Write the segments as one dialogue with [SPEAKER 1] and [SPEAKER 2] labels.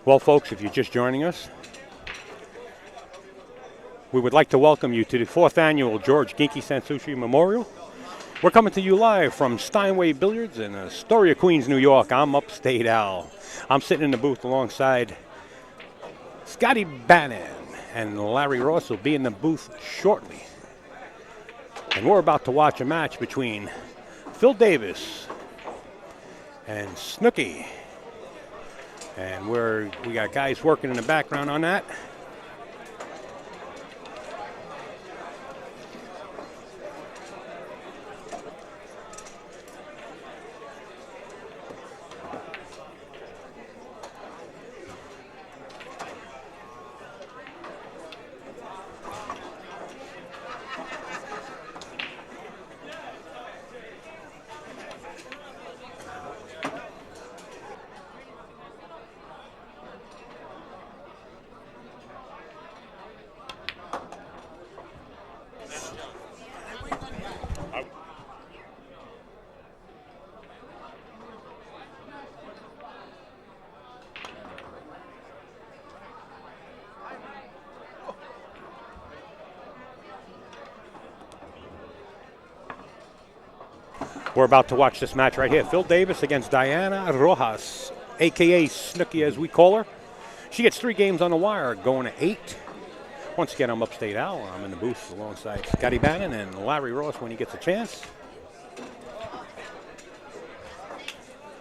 [SPEAKER 1] Well, folks, if you're just joining us, we would like to welcome you to the 4th annual George Ginky Sansushi Memorial. We're coming to you live from Steinway Billiards in Astoria, Queens, New York. I'm Upstate Al. I'm sitting in the booth alongside Scotty Bannon, and Larry Ross will be in the booth shortly. And we're about to watch a match between Phil Davis and Snooky. And we got guys working in the background on that. We're about to watch this match right here. Phil Davis against Diana Rojas, a.k.a. Snooky as we call her. She gets 3 games on the wire, going to 8. Once again, I'm Upstate Al. I'm in the booth alongside Scotty Bannon and Larry Ross when he gets a chance.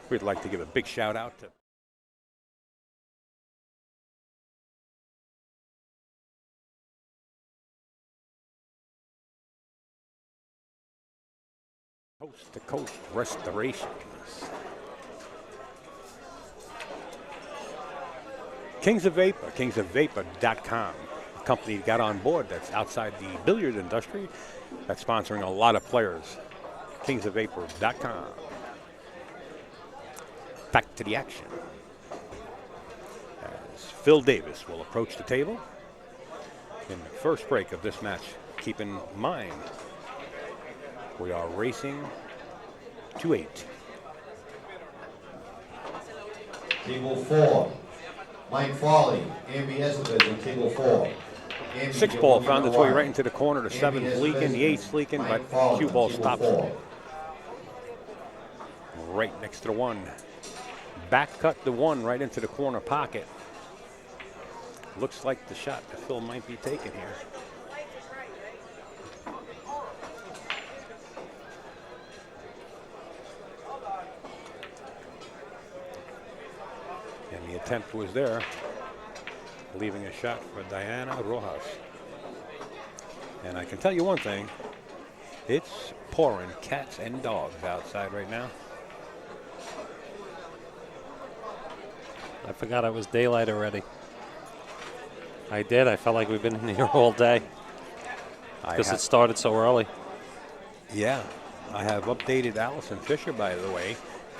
[SPEAKER 1] We'd like to give a big shout out to Coast to Coast Restorations. Kings of Vapor, kingsofvapor.com. A company that got on board that's outside the billiard industry that's sponsoring a lot of players. Kingsofvapor.com. Back to the action. As Phil Davis will approach the table in the first break of this match. Keep in mind, we are racing to 8.
[SPEAKER 2] Table 4, Mike Farley, Amby Esabez on table 4.
[SPEAKER 1] 6 ball found its way right into the corner. The 7's leaking, the 8's leaking, but cue ball stops it. Right next to the 1. Back cut the 1 right into the corner pocket. Looks like the shot that Phil might be taking here. And the attempt was there, leaving a shot for Diana Rojas. And I can tell you one thing, it's pouring cats and dogs outside right now.
[SPEAKER 3] I forgot it was daylight already. I did. I felt like we've been in here all day because it started so early.
[SPEAKER 1] Yeah. I have updated Allison Fisher, by the way.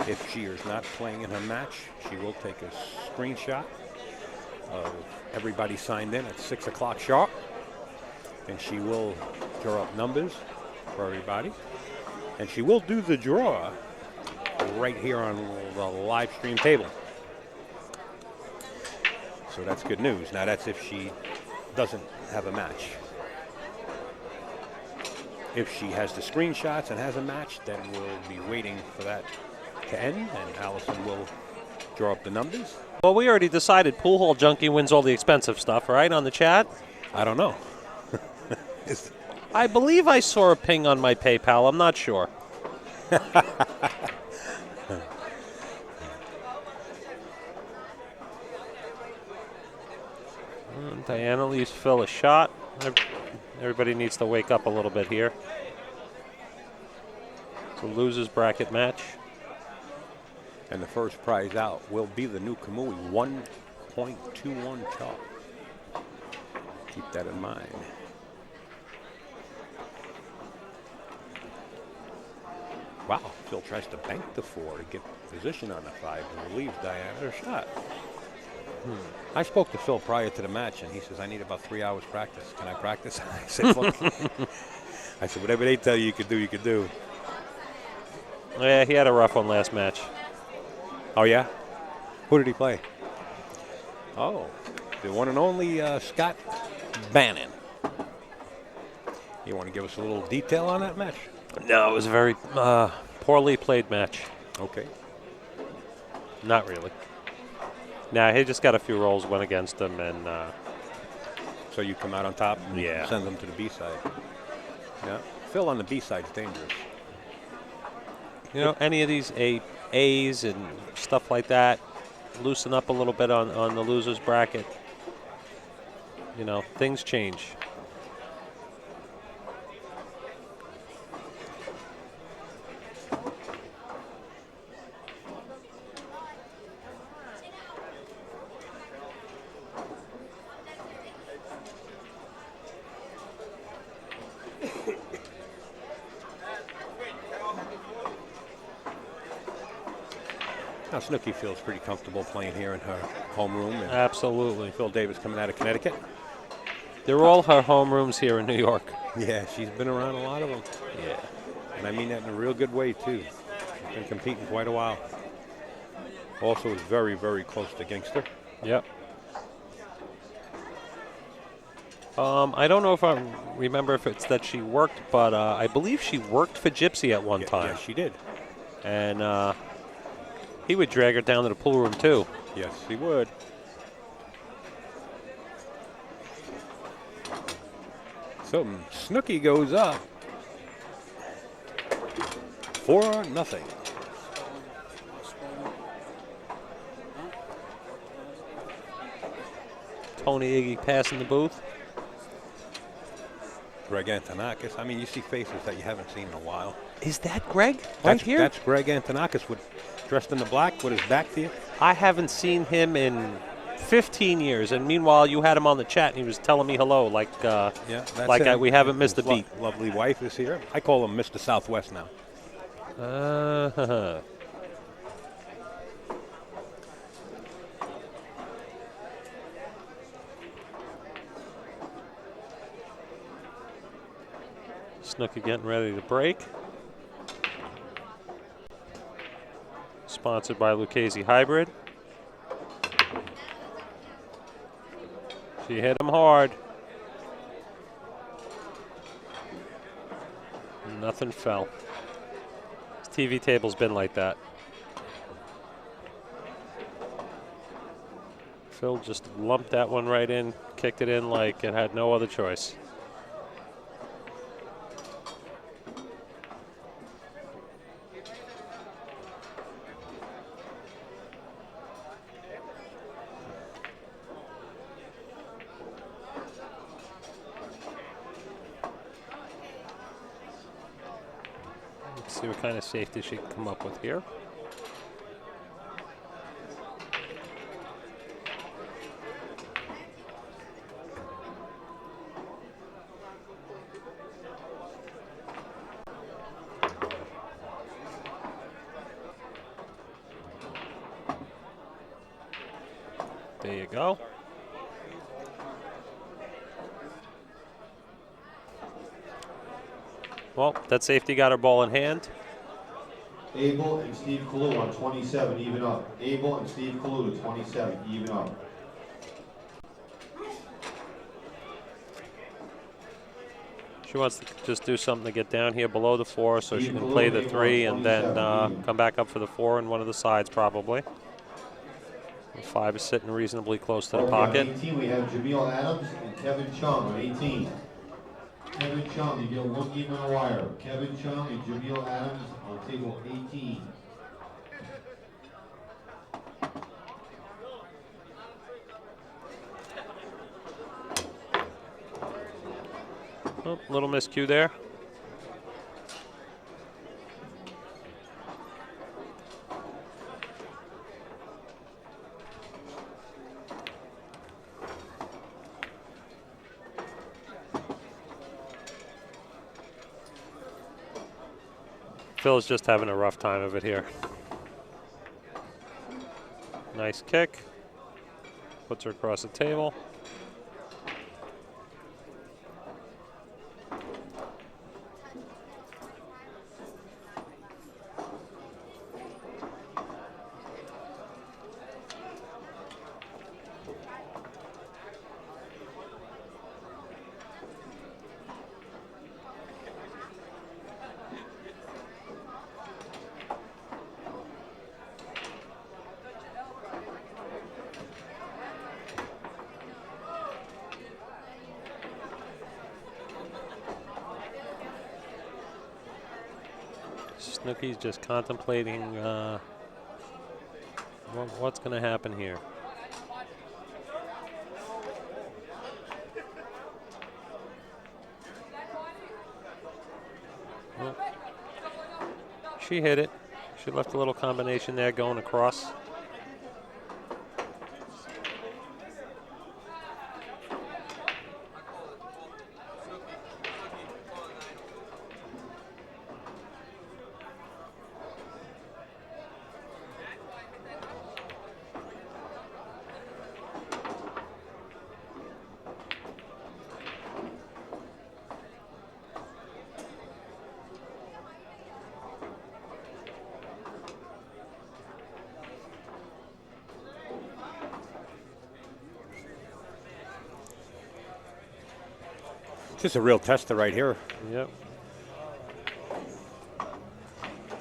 [SPEAKER 1] If she is not playing in her match, she will take a screenshot of everybody signed in at 6 o'clock sharp. And she will draw up numbers for everybody. And she will do the draw right here on the live stream table. So that's good news. Now that's if she doesn't have a match. If she has the screenshots and has a match, then we'll be waiting for that to end, and Allison will draw up the numbers.
[SPEAKER 3] Well, we already decided Pool Hall Junkie wins all the expensive stuff, right, on the chat?
[SPEAKER 1] I don't know.
[SPEAKER 3] I believe I saw a ping on my PayPal. I'm not sure. Diana leaves Phil a shot. Everybody needs to wake up a little bit here. It's a loser's bracket match.
[SPEAKER 1] And the first prize out will be the new Kamui 1.21 chalk. Keep that in mind. Wow, Phil tries to bank the 4 to get position on the 5 and relieves Diana her shot. I spoke to Phil prior to the match, and he says, I need about 3 hours practice. Can I practice? I said, look. I said, whatever they tell you you could do, you could do.
[SPEAKER 3] Yeah, he had a rough one last match.
[SPEAKER 1] Oh, yeah? Who did he play? Oh, the one and only Scott Bannon. You want to give us a little detail on that match?
[SPEAKER 3] No, it was a very poorly played match.
[SPEAKER 1] Okay.
[SPEAKER 3] Not really. Nah, he just got a few rolls, went against him, and
[SPEAKER 1] So you come out on top and
[SPEAKER 3] Yeah.
[SPEAKER 1] send them to the B side. Yeah. Phil on the B side is dangerous.
[SPEAKER 3] you know, any of these A's and stuff like that, loosen up a little bit on the loser's bracket. You know, things change.
[SPEAKER 1] Now Snooki feels pretty comfortable playing here in her homeroom. And
[SPEAKER 3] Absolutely.
[SPEAKER 1] Phil Davis coming out of Connecticut.
[SPEAKER 3] They're all her homerooms here in New York.
[SPEAKER 1] Yeah, she's been around a lot of them.
[SPEAKER 3] Yeah.
[SPEAKER 1] And I mean that in a real good way, too. She's been competing quite a while. Also is very, very close to Gangster.
[SPEAKER 3] Yep. I don't know if I remember if it's that she worked, but I believe she worked for Gypsy at one time.
[SPEAKER 1] Yes, she did.
[SPEAKER 3] And he would drag her down to the pool room, too.
[SPEAKER 1] Yes, he would. So Snooki goes up 4-0.
[SPEAKER 3] Tony Iggy passing the booth.
[SPEAKER 1] Greg Antonakis. I mean, you see faces that you haven't seen in a while.
[SPEAKER 3] Is that Greg right here?
[SPEAKER 1] That's Greg Antonakis dressed in the black with his back to you.
[SPEAKER 3] I haven't seen him in 15 years, and meanwhile, you had him on the chat, and he was telling me hello, like
[SPEAKER 1] That's
[SPEAKER 3] like
[SPEAKER 1] him.
[SPEAKER 3] we haven't missed a
[SPEAKER 1] His
[SPEAKER 3] beat.
[SPEAKER 1] Lovely wife is here. I call him Mr. Southwest now.
[SPEAKER 3] Snooki getting ready to break. Sponsored by Lucchese Hybrid. She hit him hard. Nothing fell. His TV table's been like that. Phil just lumped that one right in, kicked it in like it had no other choice. Let's see what kind of safety she can come up with here. There you go. Well, that safety got her ball in hand.
[SPEAKER 2] Abel and Steve Kalu on 27, even up. Abel and Steve Kalu to 27, even up.
[SPEAKER 3] She wants to just do something to get down here below the 4 so she
[SPEAKER 2] Steve
[SPEAKER 3] can
[SPEAKER 2] Kalu,
[SPEAKER 3] play the
[SPEAKER 2] Abel
[SPEAKER 3] 3
[SPEAKER 2] on
[SPEAKER 3] and then
[SPEAKER 2] 27, even.
[SPEAKER 3] come back up for the 4 in one of the sides probably. The 5 is sitting reasonably close to the
[SPEAKER 2] Okay,
[SPEAKER 3] pocket.
[SPEAKER 2] On 18, we have Jameel Adams and Kevin Chung on 18. Kevin Chung, you get one game on the wire. Kevin Chung and Jameel Adams on table 18.
[SPEAKER 3] Oh, little miscue there. Phil's just having a rough time of it here. Nice kick. Puts her across the table. Snooky's just contemplating what's going to happen here. Well, she hit it. She left a little combination there going across.
[SPEAKER 1] Just a real tester right here.
[SPEAKER 3] Yep.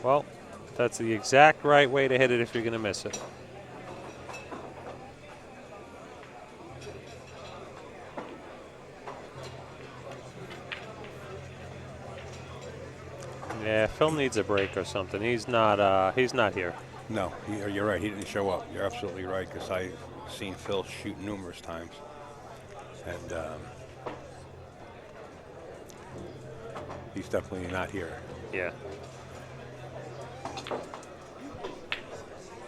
[SPEAKER 3] Well, that's the exact right way to hit it if you're going to miss it. Yeah, Phil needs a break or something. He's not here.
[SPEAKER 1] No, you're right. He didn't show up. You're absolutely right, because I've seen Phil shoot numerous times. And he's definitely not here.
[SPEAKER 3] Yeah.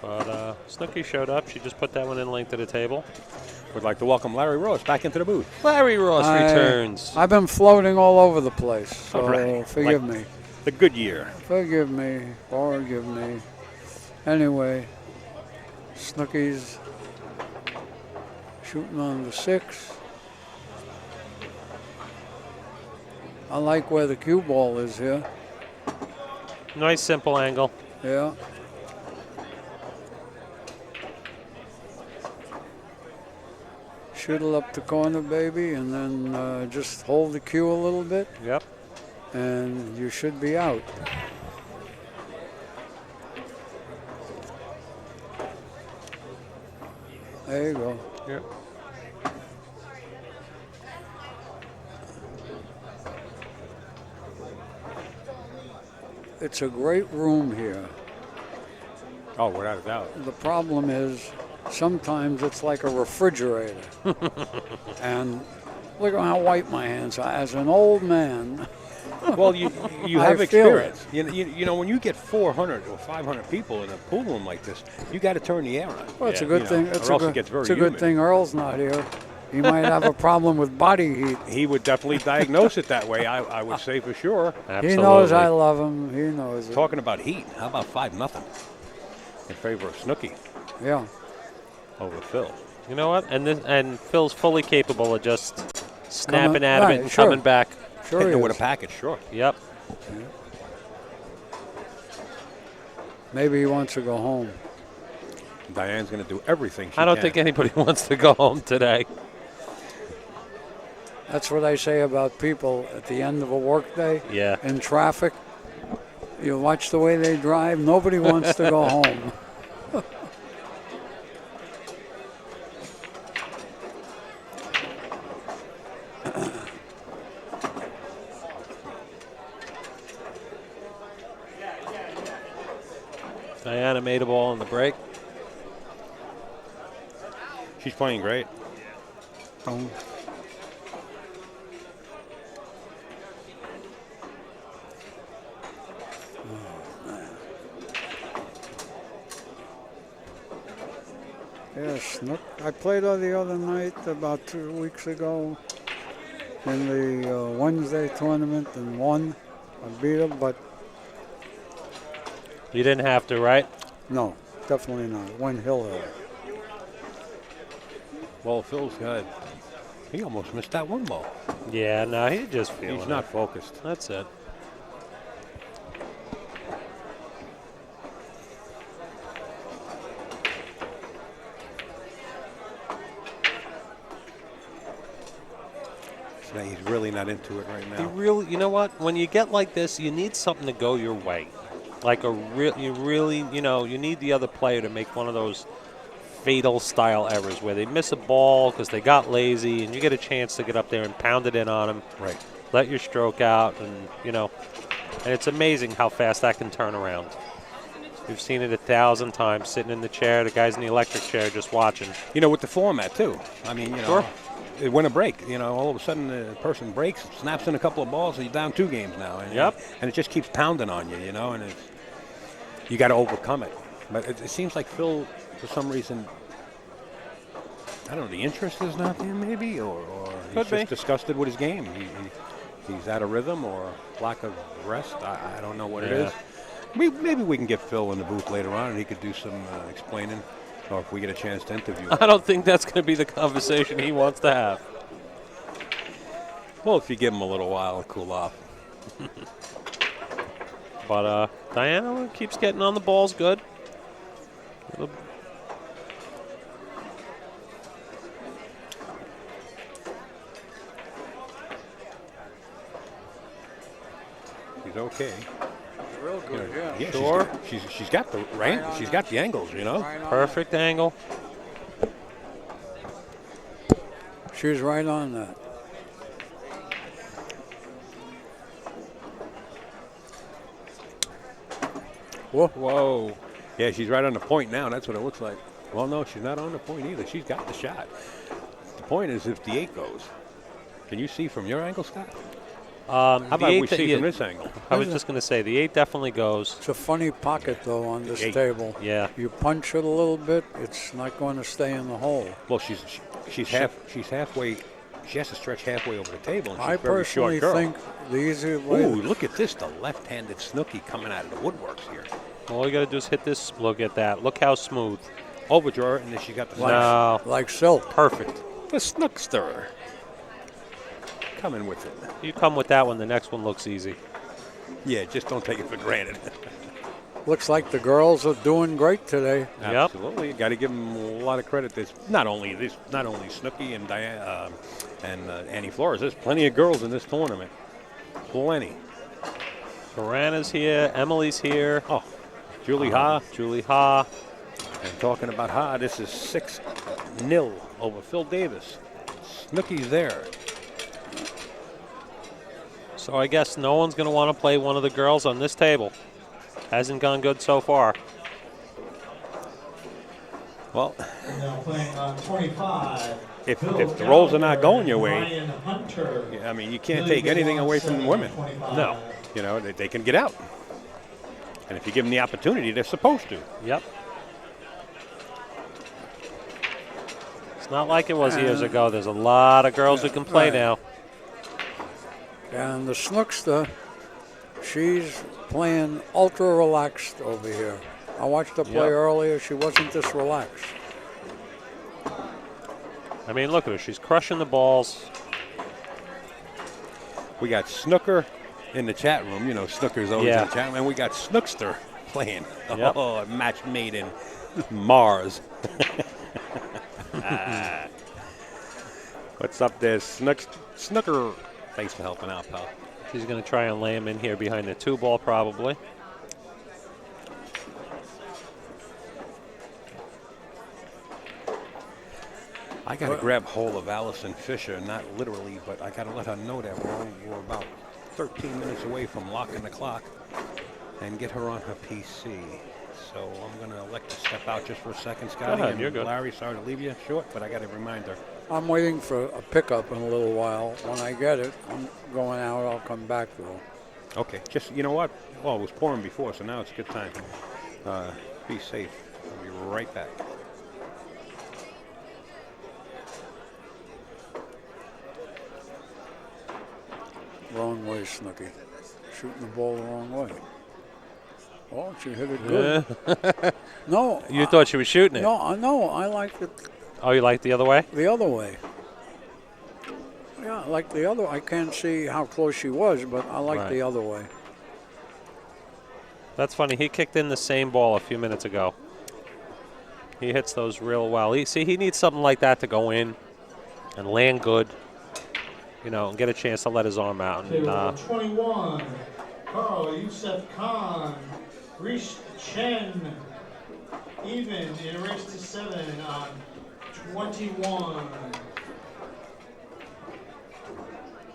[SPEAKER 3] But Snooky showed up. She just put that one in length to the table.
[SPEAKER 1] Would like to welcome Larry Rojas back into the booth.
[SPEAKER 3] Larry Ross returns.
[SPEAKER 4] I've been floating all over the place, so
[SPEAKER 1] Right.
[SPEAKER 4] forgive
[SPEAKER 1] Like
[SPEAKER 4] me.
[SPEAKER 1] The good year.
[SPEAKER 4] Forgive me. Forgive me. Anyway, Snooky's shooting on the 6. I like where the cue ball is here.
[SPEAKER 3] Nice simple angle.
[SPEAKER 4] Yeah. Shuttle up the corner, baby, and then just hold the cue a little bit,
[SPEAKER 3] Yep.
[SPEAKER 4] and you should be out. There you go.
[SPEAKER 3] Yep.
[SPEAKER 4] It's a great room here.
[SPEAKER 1] Oh, without a doubt.
[SPEAKER 4] The problem is sometimes it's like a refrigerator. And look at how white my hands are. As an old man,
[SPEAKER 1] Well, you
[SPEAKER 4] I
[SPEAKER 1] have
[SPEAKER 4] feel
[SPEAKER 1] experience. You know, when you get 400 or 500 people in a pool room like this, you got to turn the air on.
[SPEAKER 4] well, it's a
[SPEAKER 3] Yeah.
[SPEAKER 4] good
[SPEAKER 1] You know,
[SPEAKER 4] thing.
[SPEAKER 1] or
[SPEAKER 4] It's,
[SPEAKER 1] else
[SPEAKER 4] a
[SPEAKER 1] it
[SPEAKER 4] good,
[SPEAKER 1] gets very
[SPEAKER 4] it's a good
[SPEAKER 1] humid.
[SPEAKER 4] thing Earl's not here. He might have a problem with body heat.
[SPEAKER 1] He would definitely diagnose it that way, I would say for sure.
[SPEAKER 3] Absolutely.
[SPEAKER 4] He knows I love him. He knows it.
[SPEAKER 1] Talking about heat, how about 5-0 in favor of Snooky
[SPEAKER 4] Yeah.
[SPEAKER 1] over Phil?
[SPEAKER 3] You know what? And Phil's fully capable of just snapping
[SPEAKER 4] Coming-
[SPEAKER 3] out of
[SPEAKER 4] right,
[SPEAKER 3] it and
[SPEAKER 4] sure.
[SPEAKER 3] coming back.
[SPEAKER 4] Sure
[SPEAKER 1] Hitting
[SPEAKER 4] he
[SPEAKER 1] it with a
[SPEAKER 4] is.
[SPEAKER 1] package, sure.
[SPEAKER 3] Yep.
[SPEAKER 4] Maybe he wants to go home.
[SPEAKER 1] Diane's going to do everything she
[SPEAKER 3] I don't
[SPEAKER 1] can.
[SPEAKER 3] think anybody wants to go home today.
[SPEAKER 4] That's what I say about people at the end of a workday
[SPEAKER 3] Yeah.
[SPEAKER 4] in traffic. You watch the way they drive. Nobody wants to go home.
[SPEAKER 3] Diana made a ball on the break.
[SPEAKER 1] She's playing great.
[SPEAKER 4] Um, Yeah, Snook. I played her the other night about 2 weeks ago in the Wednesday tournament and won. I beat her, but
[SPEAKER 3] You didn't have to, right?
[SPEAKER 4] no, definitely not. Went Hill.
[SPEAKER 1] Well, Phil's good. He almost missed that one ball.
[SPEAKER 3] Yeah, no, he's just feeling
[SPEAKER 1] He's
[SPEAKER 3] it.
[SPEAKER 1] not focused.
[SPEAKER 3] That's it.
[SPEAKER 1] He's really not into it right
[SPEAKER 3] You
[SPEAKER 1] now.
[SPEAKER 3] really, you know what? When you get like this, you need something to go your way. Like you really, you need the other player to make one of those fatal style errors where they miss a ball because they got lazy, and you get a chance to get up there and pound it in on them.
[SPEAKER 1] Right.
[SPEAKER 3] Let your stroke out, and And it's amazing how fast that can turn around. We've seen it 1,000 times, sitting in the chair, the guy's in the electric chair just watching.
[SPEAKER 1] You know, with the format, too. I mean, you know,
[SPEAKER 3] Sure.
[SPEAKER 1] it win a break. You know, all of a sudden the person breaks, snaps in a couple of balls, and you're down 2 games now. And,
[SPEAKER 3] Yep.
[SPEAKER 1] And it just keeps pounding on you, you know, and you got to overcome it. But it seems like Phil, for some reason, I don't know, the interest is not there maybe, or he's
[SPEAKER 3] Could be.
[SPEAKER 1] just disgusted with his game. He's out of rhythm or lack of rest. I don't know what it
[SPEAKER 3] Yeah.
[SPEAKER 1] is. Maybe we can get Phil in the booth later on and he could do some explaining, or if we get a chance to interview him.
[SPEAKER 3] I don't think that's going to be the conversation he wants to have.
[SPEAKER 1] Well, if you give him a little while to cool off.
[SPEAKER 3] But Diana keeps getting on the balls good.
[SPEAKER 1] He's okay.
[SPEAKER 4] Real good, yeah.
[SPEAKER 1] Yeah,
[SPEAKER 3] Sure.
[SPEAKER 1] She's got the right.
[SPEAKER 4] on
[SPEAKER 1] She's
[SPEAKER 4] that.
[SPEAKER 1] got the angles, you know.
[SPEAKER 4] Right on
[SPEAKER 3] Perfect angle.
[SPEAKER 4] that. She was right on that.
[SPEAKER 3] Whoa.
[SPEAKER 1] Yeah, she's right on the point now. That's what it looks like. Well, no, she's not on the point either. She's got the shot. The point is if the 8 goes. Can you see from your angle, Scott? How about we see from this angle?
[SPEAKER 3] I was just going to say, the 8 definitely goes.
[SPEAKER 4] It's a funny pocket, though, on this
[SPEAKER 1] Eight.
[SPEAKER 4] table.
[SPEAKER 3] Yeah.
[SPEAKER 4] You punch it a little bit, it's not going to stay in the hole.
[SPEAKER 1] Well, she's halfway. She has to stretch halfway over the table. And she's
[SPEAKER 4] I
[SPEAKER 1] a very short
[SPEAKER 4] personally
[SPEAKER 1] girl.
[SPEAKER 4] think the easy way.
[SPEAKER 1] Ooh, look at this, the left-handed snooky coming out of the woodworks here.
[SPEAKER 3] All you got to do is hit this. Look at that. Look how smooth.
[SPEAKER 1] Overdraw, and then she got the
[SPEAKER 3] No.
[SPEAKER 4] Like silk.
[SPEAKER 3] Perfect.
[SPEAKER 1] The snookster. Coming with it.
[SPEAKER 3] You come with that one, the next one looks easy.
[SPEAKER 1] Yeah, just don't take it for granted.
[SPEAKER 4] Looks like the girls are doing great today.
[SPEAKER 3] Yep.
[SPEAKER 1] Absolutely, got to give them a lot of credit. There's not only Snooki and Diana and Annie Flores. There's plenty of girls in this tournament. Plenty.
[SPEAKER 3] Karana's here. Emily's here.
[SPEAKER 1] Oh, Julie Ha.
[SPEAKER 3] Julie Ha.
[SPEAKER 1] And talking about Ha, this is 6-0 over Phil Davis. Snooki's there.
[SPEAKER 3] So I guess no one's going to want to play one of the girls on this table. Hasn't gone good so far.
[SPEAKER 1] Well,
[SPEAKER 5] Now playing on 25.
[SPEAKER 1] if
[SPEAKER 5] Bill
[SPEAKER 1] the rolls are not
[SPEAKER 5] Gallagher
[SPEAKER 1] going your
[SPEAKER 5] and
[SPEAKER 1] way,
[SPEAKER 5] Ryan Hunter.
[SPEAKER 1] I mean, you can't
[SPEAKER 5] Billy
[SPEAKER 1] take anything away from the women.
[SPEAKER 5] 25.
[SPEAKER 3] No.
[SPEAKER 1] You know, they can get out. And if you give them the opportunity, they're supposed to.
[SPEAKER 3] Yep. It's not like it was years ago. There's a lot of girls who can play
[SPEAKER 4] Right.
[SPEAKER 3] now.
[SPEAKER 4] And the snookster, she's playing ultra relaxed over here. I watched her play
[SPEAKER 3] Yep.
[SPEAKER 4] earlier. She wasn't this relaxed.
[SPEAKER 3] I mean, look at her. She's crushing the balls.
[SPEAKER 1] We got Snooker in the chat room. You know, Snooker's always
[SPEAKER 3] Yeah.
[SPEAKER 1] in the chat room. And we got Snookster playing.
[SPEAKER 3] Yep.
[SPEAKER 1] Oh, a match made in Mars. What's up there, Snooker? Thanks for helping out, pal.
[SPEAKER 3] She's going to try and lay him in here behind the 2-ball probably.
[SPEAKER 1] I got to grab hold of Allison Fisher, not literally, but I got to let her know that we're about 13 minutes away from locking the clock and get her on her PC. So I'm going to elect to step out just for a second, Scotty.
[SPEAKER 3] ahead,
[SPEAKER 1] and
[SPEAKER 3] you're good.
[SPEAKER 1] Larry, sorry to leave you short, but I got to remind her.
[SPEAKER 4] I'm waiting for a pickup in a little while. When I get it, I'm going out. I'll come back though.
[SPEAKER 1] Okay, just, you know what? Well, it was pouring before, so now it's a good time. Be safe. I'll be right back.
[SPEAKER 4] Wrong way, Snooky. Shooting the ball the wrong way. Oh, she hit it good. No.
[SPEAKER 3] You thought she was shooting it.
[SPEAKER 4] No, I like it
[SPEAKER 3] Oh, you like the other way?
[SPEAKER 4] the other way. Yeah, I like the other. I can't see how close she was, but I like
[SPEAKER 3] Right.
[SPEAKER 4] the other way.
[SPEAKER 3] That's funny. He kicked in the same ball a few minutes ago. He hits those real well. He needs something like that to go in and land good, you know, and get a chance to let his arm out. And,
[SPEAKER 5] Table 21. Carl Youssef Khan. Rish Chen. Even in a race to 7 on 21.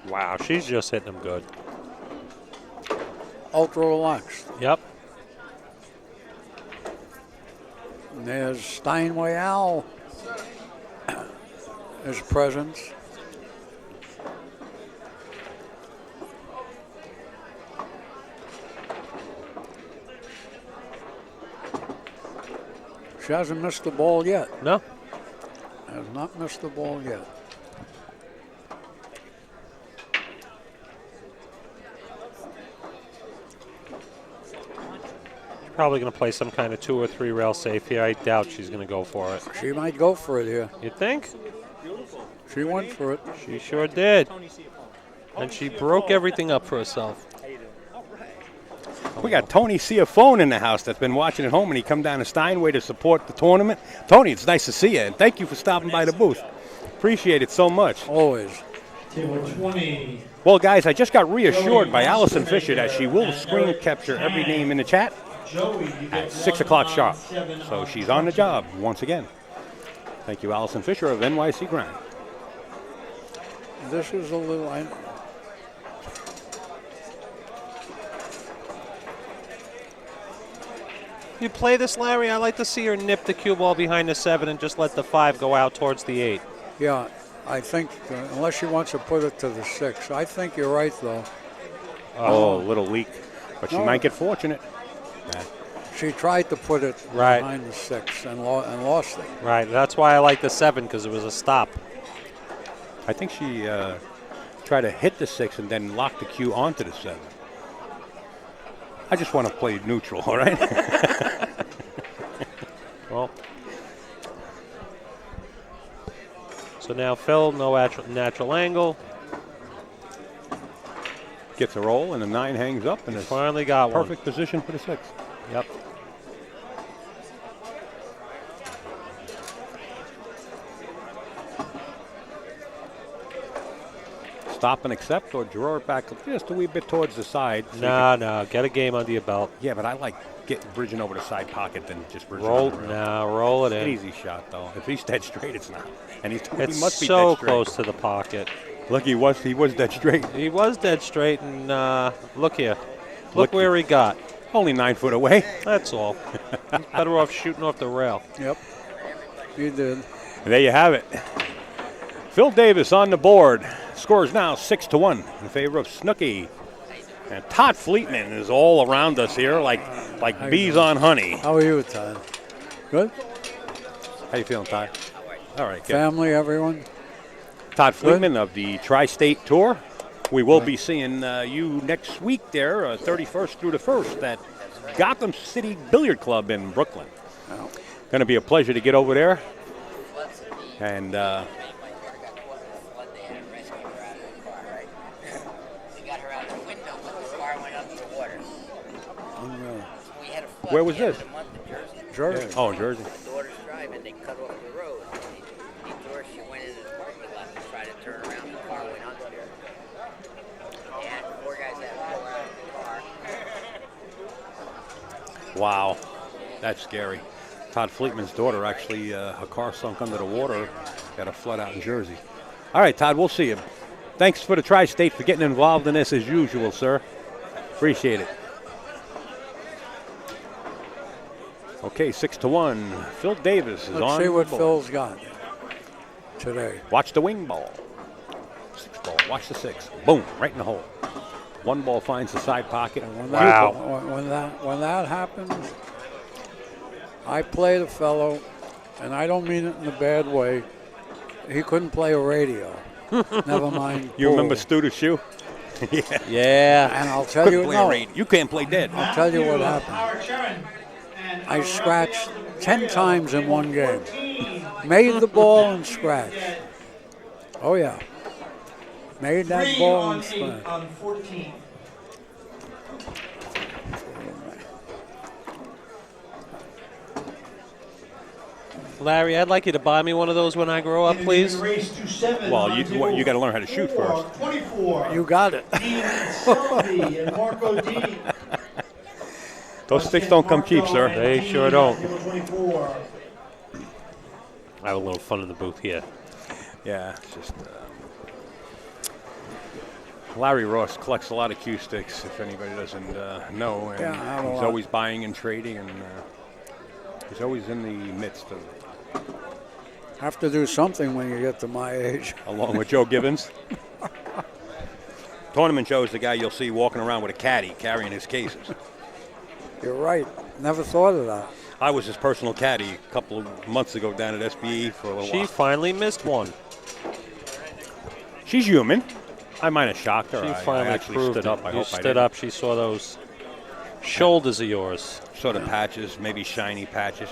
[SPEAKER 3] wow, she's just hitting him good.
[SPEAKER 4] ultra relaxed.
[SPEAKER 3] Yep.
[SPEAKER 4] And there's Steinway Al. His presence. She hasn't missed the ball yet.
[SPEAKER 3] No.
[SPEAKER 4] Has not missed the ball yet.
[SPEAKER 3] Probably going to play some kind of 2 or 3 rail safe here. I doubt she's going to go for it.
[SPEAKER 4] She might go for it here.
[SPEAKER 3] You think?
[SPEAKER 4] She went for it.
[SPEAKER 3] She sure did. And she broke everything up for herself.
[SPEAKER 1] We got Tony Ciafone in the house that's been watching at home, and he come down to Steinway to support the tournament. Tony, it's nice to see you, and thank you for stopping by the booth. Appreciate it so much.
[SPEAKER 4] Always.
[SPEAKER 5] Table 20.
[SPEAKER 1] Well, guys, I just got reassured by Allison Fisher that she will screen capture every name in the chat
[SPEAKER 5] Joey, you
[SPEAKER 1] at
[SPEAKER 5] get
[SPEAKER 1] 6
[SPEAKER 5] 1
[SPEAKER 1] o'clock
[SPEAKER 5] on
[SPEAKER 1] sharp.
[SPEAKER 5] 7
[SPEAKER 1] So
[SPEAKER 5] on
[SPEAKER 1] she's on the job once again. Thank you, Allison Fisher of NYC Grind.
[SPEAKER 4] This is a little.
[SPEAKER 3] You play this, Larry? I like to see her nip the cue ball behind the 7 and just let the 5 go out towards the 8.
[SPEAKER 4] Yeah, I think unless she wants to put it to the 6. I think you're right, though.
[SPEAKER 1] Oh, little leak. But she
[SPEAKER 4] No.
[SPEAKER 1] might get fortunate.
[SPEAKER 4] She tried to put it
[SPEAKER 3] Right.
[SPEAKER 4] behind the 6 and lost it.
[SPEAKER 3] Right. That's why I like the 7, because it was a stop.
[SPEAKER 1] I think she tried to hit the 6 and then lock the cue onto the 7. I just want to play neutral, all right?
[SPEAKER 3] Well. So now Phil, no natural angle.
[SPEAKER 1] Gets a roll, and the 9 hangs up, and it's
[SPEAKER 3] Finally got one.
[SPEAKER 1] perfect position for the 6.
[SPEAKER 3] Yep.
[SPEAKER 1] Stop and accept, or draw it back just a wee bit towards the side. So you
[SPEAKER 3] No. Get a game under your belt.
[SPEAKER 1] can- yeah, but I like bridging over the side pocket than just bridging
[SPEAKER 3] Roll.
[SPEAKER 1] over the rail.
[SPEAKER 3] No, roll it
[SPEAKER 1] An
[SPEAKER 3] in.
[SPEAKER 1] easy shot, though. If he's dead straight, it's not. And he
[SPEAKER 3] It's
[SPEAKER 1] must be
[SPEAKER 3] so
[SPEAKER 1] dead straight.
[SPEAKER 3] close to the pocket.
[SPEAKER 1] Look, he was dead straight.
[SPEAKER 3] He was dead straight, and look here.
[SPEAKER 1] Look-
[SPEAKER 3] Look where he got.
[SPEAKER 1] Only 9 foot away.
[SPEAKER 3] That's all. He's better off shooting off the rail.
[SPEAKER 4] Yep, you did.
[SPEAKER 1] And there you have it. Phil Davis on the board. Scores now 6-1 in favor of Snooki. And Todd Fleetman is all around us here like bees on honey.
[SPEAKER 4] How are you, Todd? Good?
[SPEAKER 1] How you feeling, Todd? All right, good.
[SPEAKER 4] Family, everyone?
[SPEAKER 1] Todd Fleetman of the Tri-State Tour. We will be seeing you next week there, 31st through the 1st, at Gotham City Billiard Club in Brooklyn.
[SPEAKER 4] Oh.
[SPEAKER 1] Going to be a pleasure to get over there. And where was this?
[SPEAKER 4] Jersey.
[SPEAKER 1] Oh, Jersey.
[SPEAKER 6] Daughter's driving, they cut off the road. Before she went into the parking lot to try to turn around, the car went under there. And 4 guys had to pull her out of the car.
[SPEAKER 1] Wow, that's scary. Todd Fleetman's daughter actually, her car sunk under the water. Got a flood out in Jersey. All right, Todd, we'll see you. Thanks for the Tri-State for getting involved in this as usual, sir. Appreciate it. Okay, 6-1. Phil Davis is on.
[SPEAKER 4] Let's see what
[SPEAKER 1] the board.
[SPEAKER 4] Phil's got today.
[SPEAKER 1] Watch the wing ball. 6 ball. Watch the 6. Boom, right in the hole. 1 ball finds the side pocket.
[SPEAKER 4] When
[SPEAKER 3] Wow.
[SPEAKER 4] when that happens, I played a fellow, and I don't mean it in a bad way. He couldn't play a radio. Never mind.
[SPEAKER 1] You remember
[SPEAKER 4] pool.
[SPEAKER 1] Stu the Shoe? Yeah.
[SPEAKER 3] Yeah.
[SPEAKER 4] And I'll tell
[SPEAKER 1] Couldn't
[SPEAKER 4] you,
[SPEAKER 1] play
[SPEAKER 4] no,
[SPEAKER 1] a radio. You can't play dead.
[SPEAKER 4] I'll tell you what happened. I scratched 10 times in one game. Made the ball and scratched. Oh, yeah. Made that
[SPEAKER 5] 3
[SPEAKER 4] ball
[SPEAKER 5] on
[SPEAKER 4] and
[SPEAKER 5] 8
[SPEAKER 4] scratched.
[SPEAKER 5] on 14.
[SPEAKER 3] Larry, I'd like you to buy me one of those when I grow up, please.
[SPEAKER 5] Race to 7
[SPEAKER 1] Well,
[SPEAKER 5] on
[SPEAKER 1] you
[SPEAKER 5] table
[SPEAKER 1] got to learn how to shoot
[SPEAKER 5] 4,
[SPEAKER 1] first.
[SPEAKER 5] 24.
[SPEAKER 4] You got it.
[SPEAKER 5] Dean Selby and Marco D.
[SPEAKER 1] Those sticks don't come cheap, sir.
[SPEAKER 3] They sure don't.
[SPEAKER 5] Table 24.
[SPEAKER 3] I have a little fun in the booth here.
[SPEAKER 1] Yeah, it's just. Larry Ross collects a lot of cue sticks, if anybody doesn't know. And
[SPEAKER 4] Yeah, I have a
[SPEAKER 1] he's
[SPEAKER 4] lot.
[SPEAKER 1] always buying and trading, and he's always in the midst of it.
[SPEAKER 4] Have to do something when you get to my age.
[SPEAKER 1] Along with Joe Gibbons. Tournament Joe's the guy you'll see walking around with a caddy carrying his cases.
[SPEAKER 4] You're right. Never thought of that.
[SPEAKER 1] I was his personal caddy a couple of months ago down at SBE for a little
[SPEAKER 3] She
[SPEAKER 1] while.
[SPEAKER 3] finally missed one.
[SPEAKER 1] She's human. I might have shocked her.
[SPEAKER 3] She
[SPEAKER 1] I
[SPEAKER 3] finally
[SPEAKER 1] actually
[SPEAKER 3] proved
[SPEAKER 1] stood
[SPEAKER 3] it.
[SPEAKER 1] up. I
[SPEAKER 3] You
[SPEAKER 1] hope I
[SPEAKER 3] stood
[SPEAKER 1] didn't.
[SPEAKER 3] up. She saw those shoulders of yours.
[SPEAKER 1] Sort of patches, maybe shiny patches.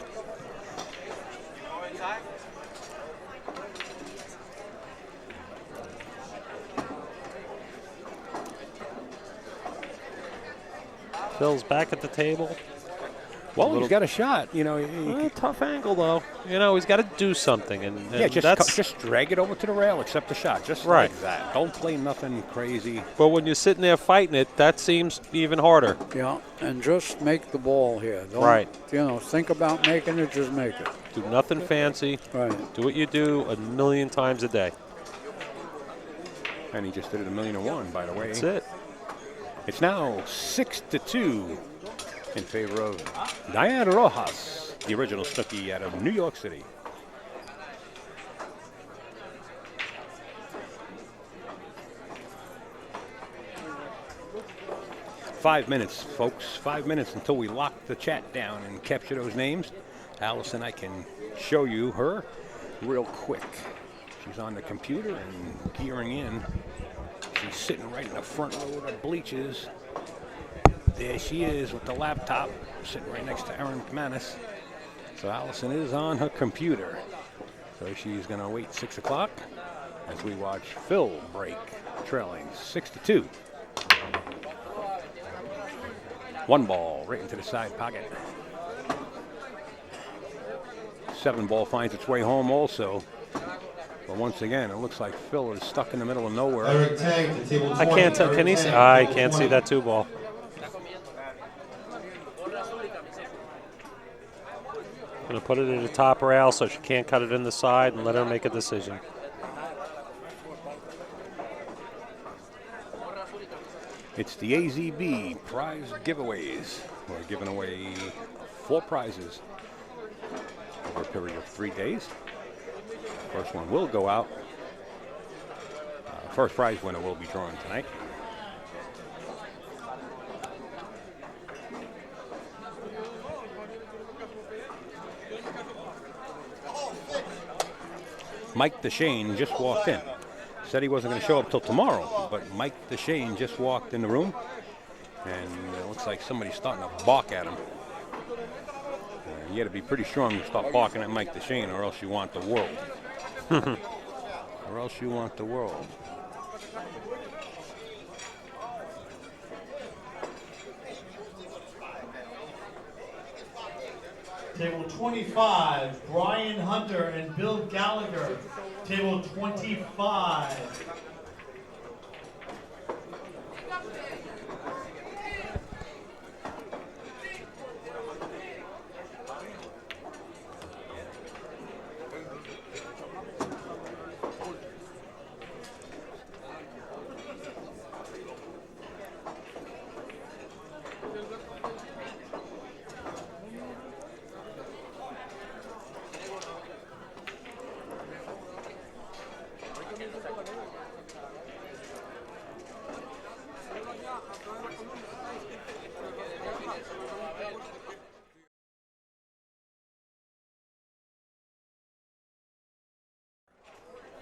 [SPEAKER 3] Phil's back at the table.
[SPEAKER 1] Well, he's got a shot. You know,
[SPEAKER 3] Tough angle, though. You know, he's got to do something. And
[SPEAKER 1] yeah,
[SPEAKER 3] that's
[SPEAKER 1] just drag it over to the rail, accept the shot, just
[SPEAKER 3] Right.
[SPEAKER 1] like that. Don't play nothing crazy.
[SPEAKER 3] But when you're sitting there fighting it, that seems even harder.
[SPEAKER 4] Yeah, and just make the ball here. Don't,
[SPEAKER 3] Right.
[SPEAKER 4] You know, think about making it, just make it.
[SPEAKER 3] Do nothing fancy.
[SPEAKER 4] Right.
[SPEAKER 3] Do what you do 1,000,000 times a day.
[SPEAKER 1] And he just did it 1,000,001, by the way.
[SPEAKER 3] That's it.
[SPEAKER 1] It's now 6-2 in favor of Diane Rojas, the original Snooki out of New York City. Five minutes, folks. 5 minutes until we lock the chat down and capture those names. Allison, I can show you her real quick. She's on the computer and gearing in. She's sitting right in the front row of the bleachers. There she is with the laptop, sitting right next to Aaron McManus. So Allison is on her computer. So she's going to wait 6 o'clock as we watch Phil break, trailing 6-2. One ball right into the side pocket. 7 ball finds its way home also. But once again, it looks like Phil is stuck in the middle of nowhere.
[SPEAKER 2] Eric Tang to table 20.
[SPEAKER 3] I can't tell. Can he see? I can't see that 2 ball. Going to put it in the top rail so she can't cut it in the side and let her make a decision.
[SPEAKER 1] It's the AZB prize giveaways. We're giving away 4 prizes over a period of 3 days. First one will go out. First prize winner will be drawn tonight. Mike DeShane just walked in. Said he wasn't going to show up till tomorrow, but Mike DeShane just walked in the room, and it looks like somebody's starting to bark at him. You got to be pretty strong to start barking at Mike DeShane, or else you want the world. Or else you want the world.
[SPEAKER 5] Table 25, Brian Hunter and Bill Gallagher. Table 25.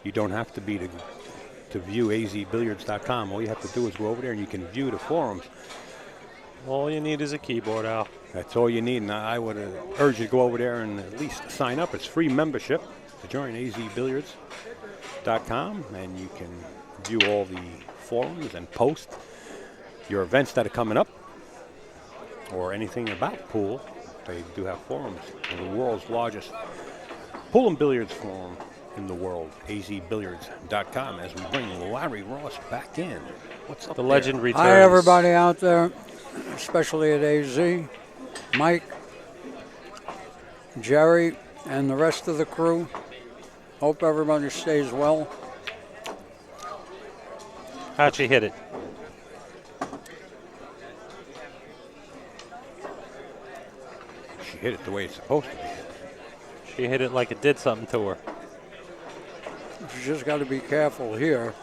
[SPEAKER 1] You don't have to be to view azbilliards.com. All you have to do is go over there and you can view the forums.
[SPEAKER 3] All you need is a keyboard, Al.
[SPEAKER 1] That's all you need, and I would urge you to go over there and at least sign up. It's free membership to join azbilliards.com, and you can view all the forums and post your events that are coming up or anything about pool. They do have forums. The world's largest pool and billiards forum in the world, azbilliards.com, as we bring Larry Ross back in. What's up
[SPEAKER 3] The
[SPEAKER 1] there?
[SPEAKER 3] legend returns.
[SPEAKER 4] Hi, everybody out there, especially at AZ. Mike, Jerry, and the rest of the crew. Hope everybody stays well.
[SPEAKER 3] How'd she hit it?
[SPEAKER 1] She hit it the way it's supposed to be.
[SPEAKER 3] She hit it like it did something to her.
[SPEAKER 4] You just got to be careful here.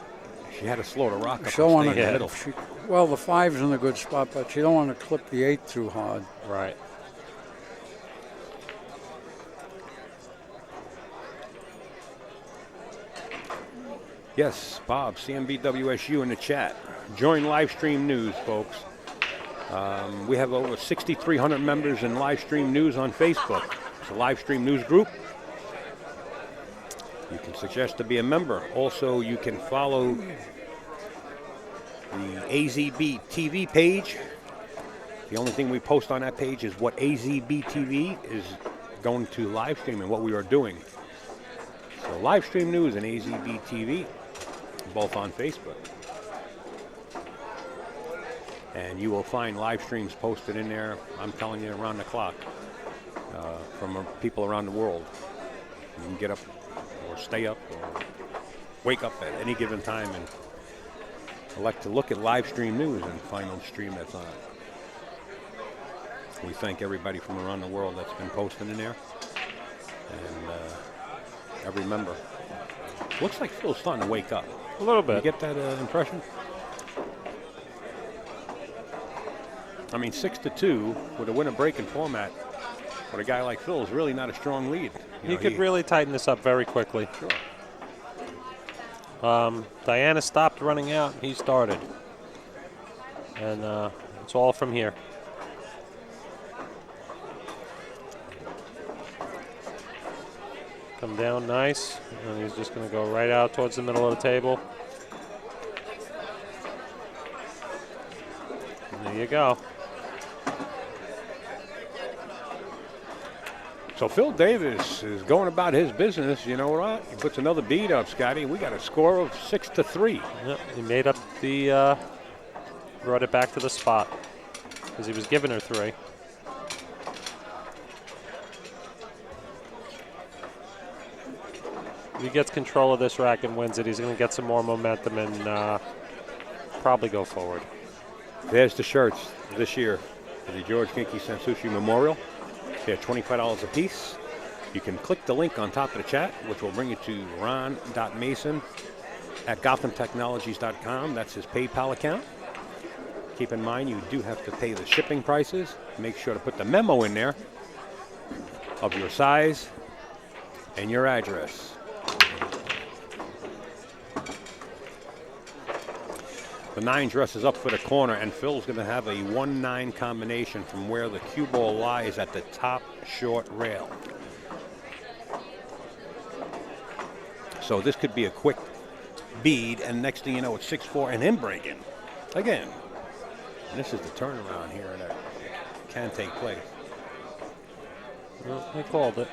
[SPEAKER 1] She had to slow the rock up
[SPEAKER 4] She don't
[SPEAKER 1] and
[SPEAKER 4] want
[SPEAKER 1] stay in the middle.
[SPEAKER 4] to. Well, the 5's in a good spot, but you don't want to clip the 8 too hard.
[SPEAKER 3] Right.
[SPEAKER 1] Yes, Bob, CMBWSU in the chat. Join live stream news, folks. We have over 6,300 members in live stream news on Facebook. It's a live stream news group. You can suggest to be a member. Also, you can follow the AZB TV page. The only thing we post on that page is what AZB TV is going to live stream and what we are doing. So live stream news and AZB TV, both on Facebook. And you will find live streams posted in there, I'm telling you, around the clock from people around the world. You can get up or stay up or wake up at any given time and elect to look at live stream news and find the stream that's on. We thank everybody from around the world that's been posting in there. And every member. Looks like Phil's starting to wake up.
[SPEAKER 3] A little bit.
[SPEAKER 1] You get that impression? I mean, 6-2 with a winner breaking format for a guy like Phil is really not a strong lead. You
[SPEAKER 3] He
[SPEAKER 1] know,
[SPEAKER 3] could really tighten this up very quickly.
[SPEAKER 1] Sure.
[SPEAKER 3] Diana stopped running out. He started. And it's all from here. Come down nice. And he's just going to go right out towards the middle of the table. And there you go.
[SPEAKER 1] So Phil Davis is going about his business. You know what? He puts another bead up, Scotty. We got a score of 6-3.
[SPEAKER 3] Yep, he made up the, brought it back to the spot because he was giving her 3. If he gets control of this rack and wins it, he's going to get some more momentum and probably go forward.
[SPEAKER 1] There's the shirts this year for the George Ginky Sansushi Memorial. They're $25 a piece. You can click the link on top of the chat, which will bring you to ron.mason@gothamtechnologies.com. That's his PayPal account. Keep in mind, you do have to pay the shipping prices. Make sure to put the memo in there of your size and your address. The 9 dresses up for the corner, and Phil's going to have a 1-9 combination from where the cue ball lies at the top short rail. So this could be a quick bead, and next thing you know, it's 6-4 and him breaking again. And this is the turnaround here that can take place.
[SPEAKER 3] Well, they called it.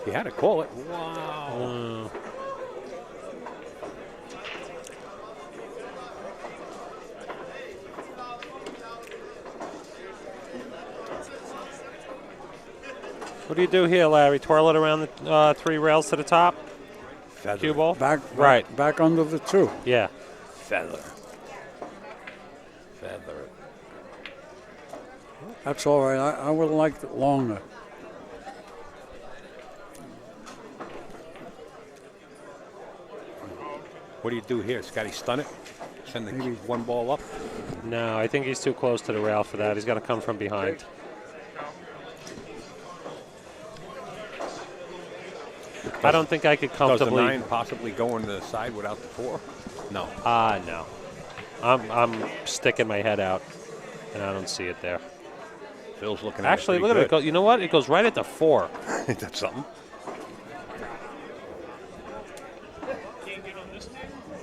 [SPEAKER 1] He had to call it. Wow.
[SPEAKER 3] What do you do here, Larry? Twirl it around the 3 rails to the top?
[SPEAKER 1] Feather.
[SPEAKER 3] Cue ball?
[SPEAKER 4] Back under the 2.
[SPEAKER 3] Yeah.
[SPEAKER 1] Feather. Feather.
[SPEAKER 4] That's all right. I would have liked it longer.
[SPEAKER 1] What do you do here, Scotty? Stun it? Send the one ball up?
[SPEAKER 3] No, I think he's too close to the rail for that. He's got to come from behind. I don't think I could comfortably.
[SPEAKER 1] Does the 9 possibly go on the side without the 4? No.
[SPEAKER 3] No. I'm sticking my head out, and I don't see it there.
[SPEAKER 1] Phil's looking at
[SPEAKER 3] Actually,
[SPEAKER 1] it.
[SPEAKER 3] look at it. You know what? It goes right at the 4.
[SPEAKER 1] That's something.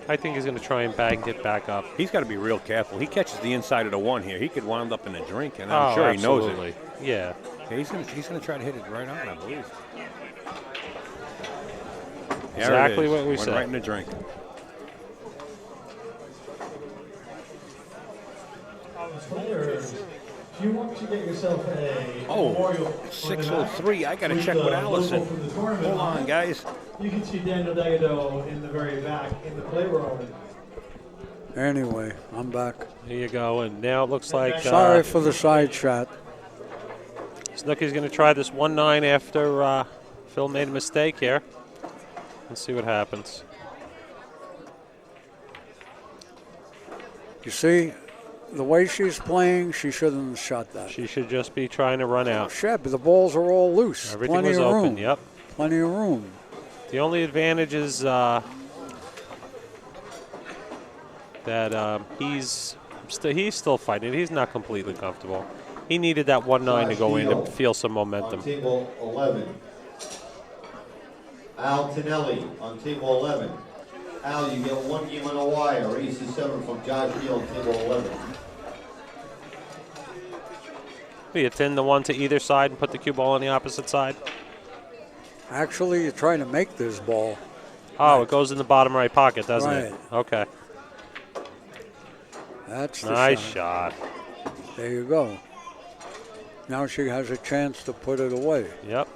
[SPEAKER 3] I think he's going to try and bank it back up.
[SPEAKER 1] He's got to be real careful. He catches the inside of the 1 here. He could wind up in a drink, and I'm sure
[SPEAKER 3] absolutely.
[SPEAKER 1] he knows it.
[SPEAKER 3] Yeah.
[SPEAKER 1] He's going to try to hit it right on, I believe.
[SPEAKER 3] Exactly what we
[SPEAKER 1] Went
[SPEAKER 3] said.
[SPEAKER 1] right in the drink.
[SPEAKER 5] If you want to get yourself a
[SPEAKER 1] Oh,
[SPEAKER 5] memorial
[SPEAKER 1] it's
[SPEAKER 5] on the back
[SPEAKER 1] 6:03. I got to
[SPEAKER 5] with
[SPEAKER 1] check
[SPEAKER 5] the
[SPEAKER 1] with
[SPEAKER 5] logo
[SPEAKER 1] Allison.
[SPEAKER 5] from the tournament
[SPEAKER 1] Hold on,
[SPEAKER 5] it,
[SPEAKER 1] guys.
[SPEAKER 5] you can see Daniel Dagado in the very back in the playroom.
[SPEAKER 4] Anyway, I'm back.
[SPEAKER 3] Here you go. And now it looks like
[SPEAKER 4] Sorry for the side shot.
[SPEAKER 3] Snooky's going to try this 1-9 after Phil made a mistake here. Let's see what happens.
[SPEAKER 4] You see, the way she's playing, she shouldn't have shot that.
[SPEAKER 3] She should just be trying to run out.
[SPEAKER 4] Shit, but the balls are all loose.
[SPEAKER 3] Everything
[SPEAKER 4] Plenty
[SPEAKER 3] was
[SPEAKER 4] of
[SPEAKER 3] open,
[SPEAKER 4] room.
[SPEAKER 3] yep.
[SPEAKER 4] Plenty of room.
[SPEAKER 3] The only advantage is that he's still fighting. He's not completely comfortable. He needed that 1-9 to go in to feel some momentum.
[SPEAKER 2] On table 11. Al Tonelli on table 11. Al, you get 1 game on a wire. Ace to 7 from Josh Deal on table 11.
[SPEAKER 3] You tin the one to either side and put the cue ball on the opposite side.
[SPEAKER 4] Actually, you're trying to make this ball.
[SPEAKER 3] Oh, it goes in the bottom right pocket, doesn't it?
[SPEAKER 4] Right.
[SPEAKER 3] Okay.
[SPEAKER 4] That's the
[SPEAKER 3] Nice
[SPEAKER 4] shot.
[SPEAKER 3] shot.
[SPEAKER 4] There you go. Now she has a chance to put it away.
[SPEAKER 3] Yep.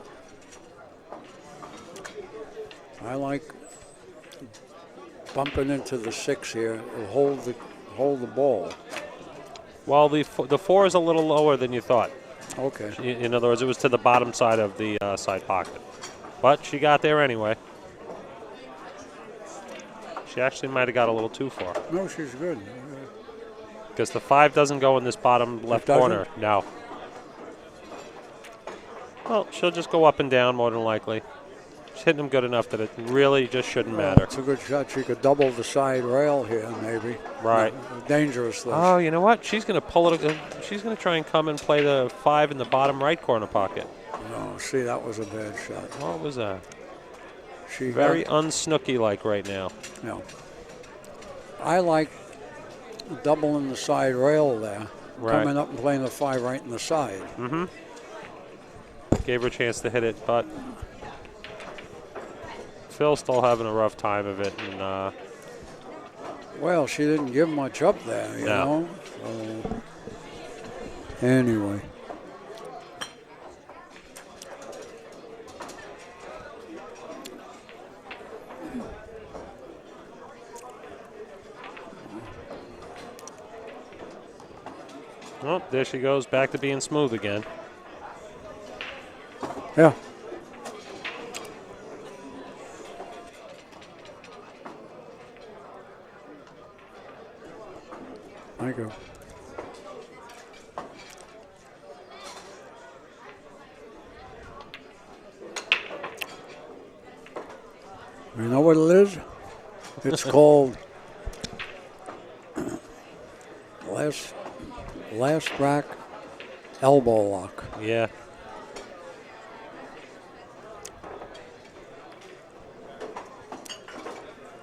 [SPEAKER 4] I like bumping into the 6 here. It'll hold the ball.
[SPEAKER 3] Well, the 4 is a little lower than you thought.
[SPEAKER 4] Okay.
[SPEAKER 3] In other words, it was to the bottom side of the side pocket. But she got there anyway. She actually might have got a little too far.
[SPEAKER 4] No, she's good.
[SPEAKER 3] Because the 5 doesn't go in this bottom left
[SPEAKER 4] doesn't?
[SPEAKER 3] corner. No. Well, she'll just go up and down more than likely. She's hitting them good enough that it really just shouldn't matter.
[SPEAKER 4] It's a good shot. She could double the side rail here, maybe.
[SPEAKER 3] Right.
[SPEAKER 4] Dangerous, though.
[SPEAKER 3] Oh, you know what? She's going to pull it. She's going to try and come and play the 5 in the bottom right corner pocket.
[SPEAKER 4] No, see, that was a bad shot.
[SPEAKER 3] What was that?
[SPEAKER 4] She
[SPEAKER 3] Very unsnooky-like right now.
[SPEAKER 4] No. I like doubling the side rail there.
[SPEAKER 3] Right.
[SPEAKER 4] Coming up and playing the 5 right in the side.
[SPEAKER 3] Mm-hmm. Gave her a chance to hit it, but Phil's still having a rough time of it. And
[SPEAKER 4] Well, she didn't give much up there, you know. So, anyway.
[SPEAKER 3] Oh, there she goes, back to being smooth again.
[SPEAKER 4] Yeah. Thank you. You know what it is? It's called last rack elbow lock.
[SPEAKER 3] Yeah.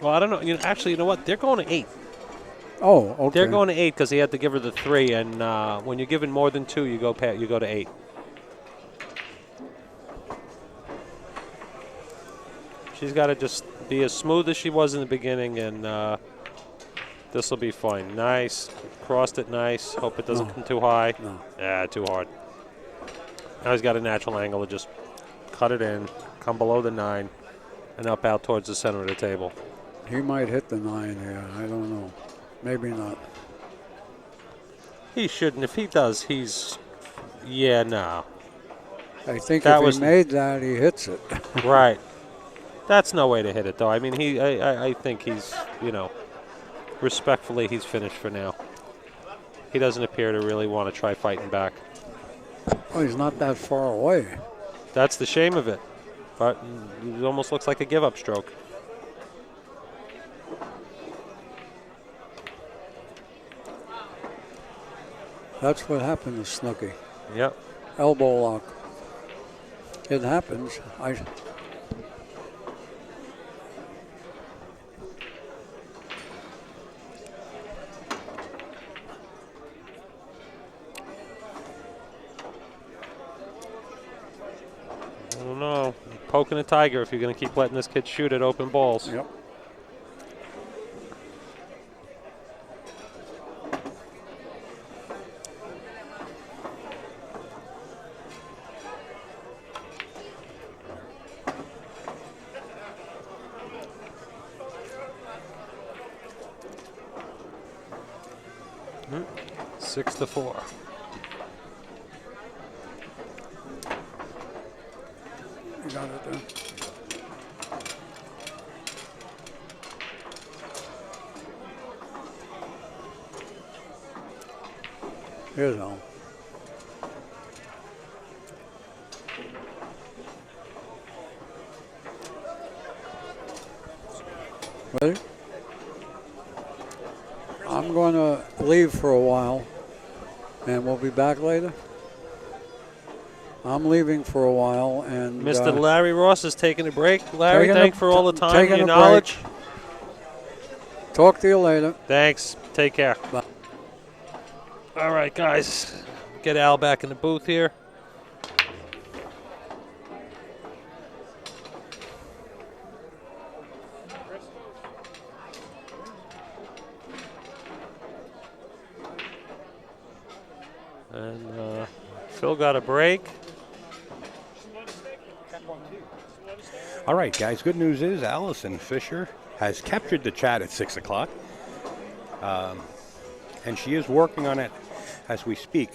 [SPEAKER 3] Well, I don't know. Actually, you know what? They're going to 8.
[SPEAKER 4] Oh, okay.
[SPEAKER 3] They're going to 8 because he had to give her the 3, and when you're giving more than 2, you go to 8. She's got to just be as smooth as she was in the beginning, and this will be fine. Nice. Crossed it nice. Hope it doesn't come too high.
[SPEAKER 4] No.
[SPEAKER 3] Yeah, too hard. Now he's got a natural angle to just cut it in, come below the 9, and up out towards the center of the table.
[SPEAKER 4] He might hit the 9 here. I don't know. Maybe not.
[SPEAKER 3] He shouldn't. If he does, he's... Yeah, no.
[SPEAKER 4] I think
[SPEAKER 3] That
[SPEAKER 4] if
[SPEAKER 3] was-
[SPEAKER 4] he made that, he hits it.
[SPEAKER 3] Right. That's no way to hit it, though. I mean, I think he's, respectfully, he's finished for now. He doesn't appear to really want to try fighting back.
[SPEAKER 4] Oh, he's not that far away.
[SPEAKER 3] That's the shame of it. But it almost looks like a give-up stroke.
[SPEAKER 4] That's what happened to Snooky.
[SPEAKER 3] Yep.
[SPEAKER 4] Elbow lock. It happens.
[SPEAKER 3] I don't know. Poking a tiger if you're going to keep letting this kid shoot at open balls.
[SPEAKER 4] Yep.
[SPEAKER 3] 6-4.
[SPEAKER 4] You got it there. Here's Al. Ready? I'm going to leave for a while, and we'll be back later. I'm leaving for a while, and
[SPEAKER 3] Mr. Larry Ross is taking a break. Larry,
[SPEAKER 4] taking
[SPEAKER 3] thanks
[SPEAKER 4] a-
[SPEAKER 3] for all the time
[SPEAKER 4] taking
[SPEAKER 3] and your
[SPEAKER 4] a
[SPEAKER 3] knowledge.
[SPEAKER 4] talk to you later.
[SPEAKER 3] Thanks. Take care.
[SPEAKER 4] Bye.
[SPEAKER 3] All right, guys. Get Al back in the booth here. And Phil got a break.
[SPEAKER 1] All right, guys, good news is Allison Fisher has captured the chat at 6 o'clock. And she is working on it as we speak.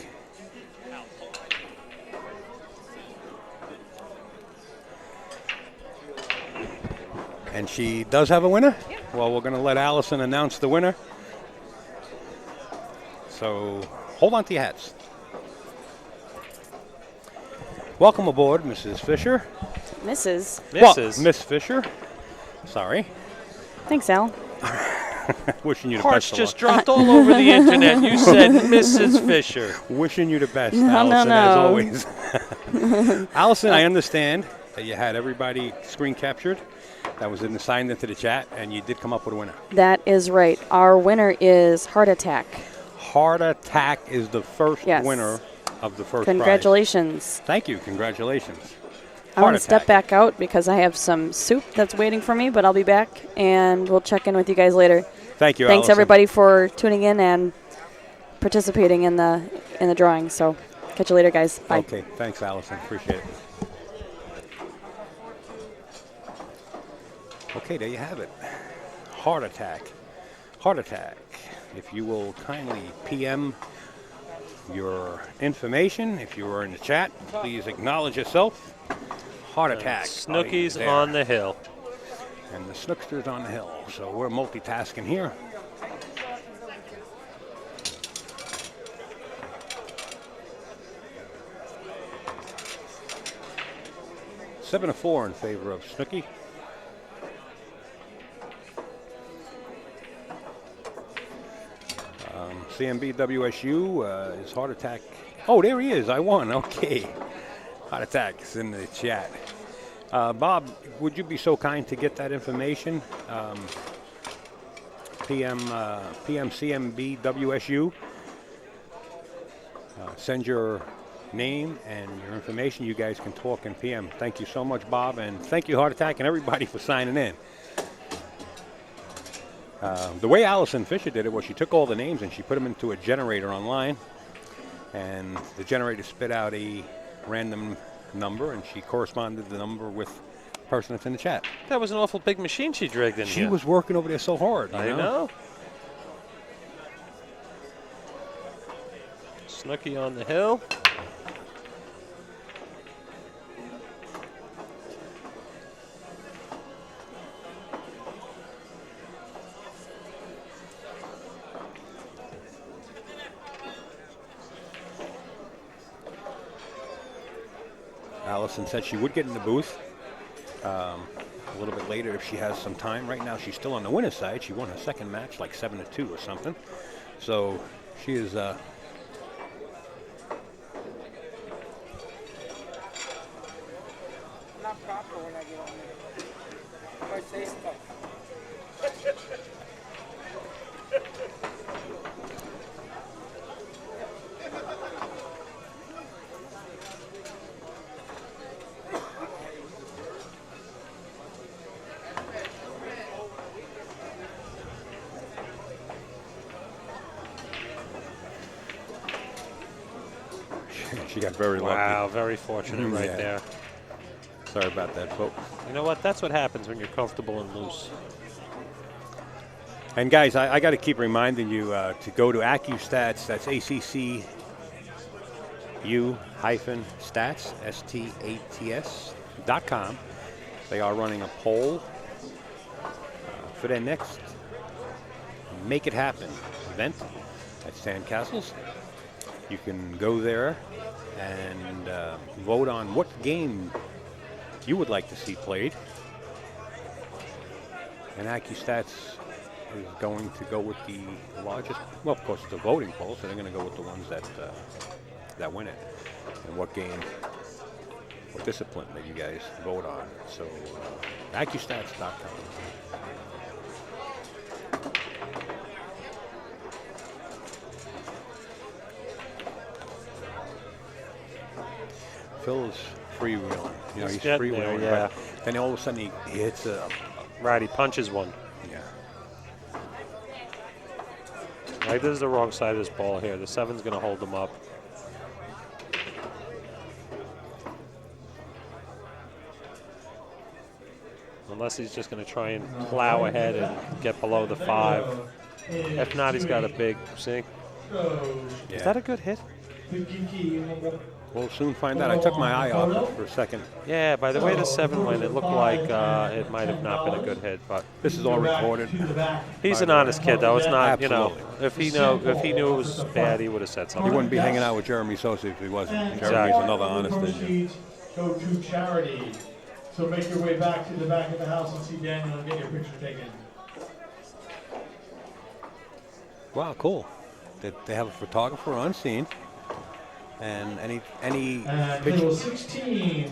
[SPEAKER 1] And she does have a winner? Well, we're going to let Allison announce the winner. So hold on to your hats. Welcome aboard, Mrs. Fisher.
[SPEAKER 7] Mrs.
[SPEAKER 1] Well,
[SPEAKER 3] Mrs.
[SPEAKER 1] Miss Fisher. Sorry.
[SPEAKER 7] Thanks, Al.
[SPEAKER 1] Wishing you the
[SPEAKER 3] Hearts
[SPEAKER 1] best of
[SPEAKER 3] just
[SPEAKER 1] luck.
[SPEAKER 3] dropped all over the internet. You said Mrs. Fisher.
[SPEAKER 1] Wishing you the best,
[SPEAKER 7] No,
[SPEAKER 1] Allison,
[SPEAKER 7] no.
[SPEAKER 1] as always. Allison, I understand that you had everybody screen captured that was signed into the chat, and you did come up with a winner.
[SPEAKER 7] That is right. Our winner is Heart Attack.
[SPEAKER 1] Heart Attack is the first
[SPEAKER 7] Yes.
[SPEAKER 1] winner of the first
[SPEAKER 7] Congratulations.
[SPEAKER 1] prize. Thank you. Congratulations.
[SPEAKER 7] I want
[SPEAKER 1] Heart
[SPEAKER 7] to step
[SPEAKER 1] Attack.
[SPEAKER 7] back out because I have some soup that's waiting for me, but I'll be back, and we'll check in with you guys later.
[SPEAKER 1] Thank you,
[SPEAKER 7] Thanks,
[SPEAKER 1] Allison.
[SPEAKER 7] everybody, for tuning in and participating in the drawing. So catch you later, guys. Bye.
[SPEAKER 1] Okay. Thanks, Allison. Appreciate it. Okay, there you have it. Heart Attack. Heart Attack. If you will kindly PM your information, if you are in the chat, please acknowledge yourself. Heart Attack.
[SPEAKER 3] Snooki's
[SPEAKER 1] there.
[SPEAKER 3] on the hill.
[SPEAKER 1] And the Snookster's on the hill. So we're multitasking here. Seven to 4 in favor of Snooki. CMB WSU is Heart Attack. Oh, there he is. I won. Okay. Heart Attack is in the chat. Bob, would you be so kind to get that information? PM CMB WSU. Send your name and your information. You guys can talk in PM. Thank you so much, Bob, and thank you, Heart Attack, and everybody for signing in. The way Allison Fisher did it was she took all the names and she put them into a generator online, and the generator spit out a random number, and she corresponded the number with the person that's in the chat.
[SPEAKER 3] That was an awful big machine she dragged in
[SPEAKER 1] She
[SPEAKER 3] here.
[SPEAKER 1] was working over there so hard. You
[SPEAKER 3] I know. Snooki on the hill.
[SPEAKER 1] Allison said she would get in the booth a little bit later if she has some time. Right now, she's still on the winner's side. She won her second match, like 7-2 or something. So she is.
[SPEAKER 8] Not proper when I get on there. I say stuff.
[SPEAKER 1] She got very
[SPEAKER 3] Wow,
[SPEAKER 1] lucky.
[SPEAKER 3] very fortunate right
[SPEAKER 1] Yeah.
[SPEAKER 3] there.
[SPEAKER 1] Sorry about that, folks.
[SPEAKER 3] You know what? That's what happens when you're comfortable and loose.
[SPEAKER 1] And guys, I got to keep reminding you to go to AccuStats. That's ACCU-stats, STATS.com. They are running a poll for their next Make It Happen event at Sandcastles. You can go there and vote on what game you would like to see played. And AccuStats is going to go with the largest, well, of course, it's a voting poll, so they're going to go with the ones that win it. And what game, what discipline that you guys vote on. So, AccuStats.com. Phil is freewheeling. You know, he's freewheeling.
[SPEAKER 3] Yeah.
[SPEAKER 1] But then all of a sudden he hits a.
[SPEAKER 3] Right, he punches one.
[SPEAKER 1] Yeah.
[SPEAKER 3] Right, this is the wrong side of this ball here. The 7's going to hold them up. Unless he's just going to try and plow ahead and get below the 5. If not, he's got a big, see?
[SPEAKER 1] Yeah.
[SPEAKER 3] Is that a good hit?
[SPEAKER 1] We'll soon find out. I took my eye off it for a second.
[SPEAKER 3] Yeah, by the way the 7 went, it looked like it might have not been a good hit, but
[SPEAKER 1] This is all recorded.
[SPEAKER 3] he's an honest kid, though. It's not, you know,
[SPEAKER 1] Absolutely.
[SPEAKER 3] if he knew it was bad, he would have said
[SPEAKER 1] He
[SPEAKER 3] something.
[SPEAKER 1] wouldn't be hanging out with Jeremy Sosa if he wasn't.
[SPEAKER 3] Exactly.
[SPEAKER 1] Jeremy's another honest ninja.
[SPEAKER 5] Proceeds go to charity. So make your way back to the back of the house and see Daniel and get your picture taken.
[SPEAKER 1] Wow, cool. They have a photographer on scene. And any
[SPEAKER 5] And
[SPEAKER 1] picture.
[SPEAKER 5] table 16,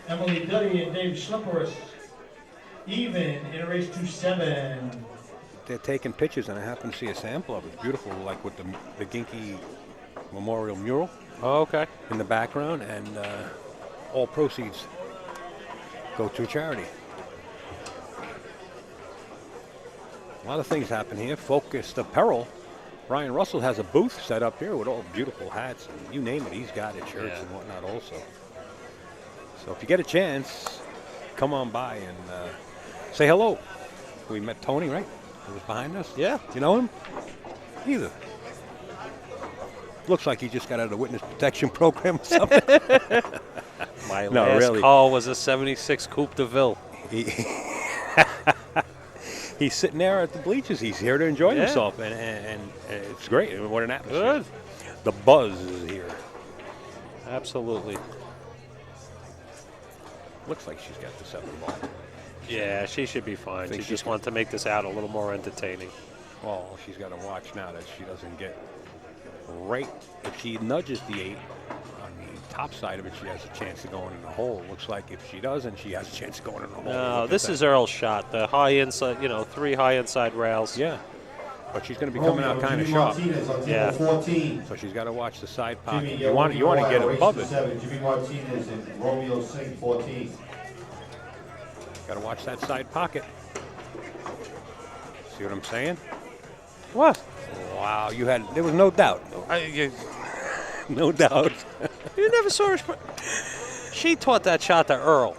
[SPEAKER 5] Emily Duddy and Dave Schlepperus, even in a race to 7.
[SPEAKER 1] They're taking pictures, and I happen to see a sample of it. It's beautiful, like with the Ginky Memorial mural
[SPEAKER 3] Oh, okay.
[SPEAKER 1] in the background, and all proceeds go to charity. A lot of things happen here. Focused Apparel. Ryan Russell has a booth set up here with all beautiful hats, and you name it, he's got it, shirts and whatnot also. So if you get a chance, come on by and say hello. We met Tony, right? He was behind us.
[SPEAKER 3] Yeah.
[SPEAKER 1] You know him? Either. Looks like he just got out of the witness protection program or something.
[SPEAKER 3] My
[SPEAKER 1] No,
[SPEAKER 3] last
[SPEAKER 1] really.
[SPEAKER 3] call was a 76 Coupe de Ville.
[SPEAKER 1] He's sitting there at the bleachers. He's here to enjoy
[SPEAKER 3] Yeah.
[SPEAKER 1] himself, and it's great. What an atmosphere.
[SPEAKER 3] Good.
[SPEAKER 1] The buzz is here.
[SPEAKER 3] Absolutely.
[SPEAKER 1] Looks like she's got the 7 ball.
[SPEAKER 3] Yeah, she should be fine.
[SPEAKER 1] Think
[SPEAKER 3] She
[SPEAKER 1] she's
[SPEAKER 3] just wanted to make this out a little more entertaining.
[SPEAKER 1] Well, she's got to watch now that she doesn't get right. If she nudges the 8 on the top side of it, she has a chance of going in the hole. Looks like if she doesn't, she has a chance of going in the hole.
[SPEAKER 3] No,
[SPEAKER 1] Look
[SPEAKER 3] this
[SPEAKER 1] at
[SPEAKER 3] is
[SPEAKER 1] that.
[SPEAKER 3] Earl's shot. The high inside, 3 high inside rails.
[SPEAKER 1] Yeah, but she's going to be coming out kind of sharp.
[SPEAKER 2] Martinez on table
[SPEAKER 3] Yeah.
[SPEAKER 2] 14.
[SPEAKER 1] So she's got to watch the side
[SPEAKER 2] Jimmy,
[SPEAKER 1] pocket. You want to get above it.
[SPEAKER 2] 7. Jimmy Martinez and Romeo Singh 14.
[SPEAKER 1] Got to watch that side pocket. See what I'm saying?
[SPEAKER 3] What?
[SPEAKER 1] Wow, there was no doubt. No doubt.
[SPEAKER 3] You never saw her. She taught that shot to Earl.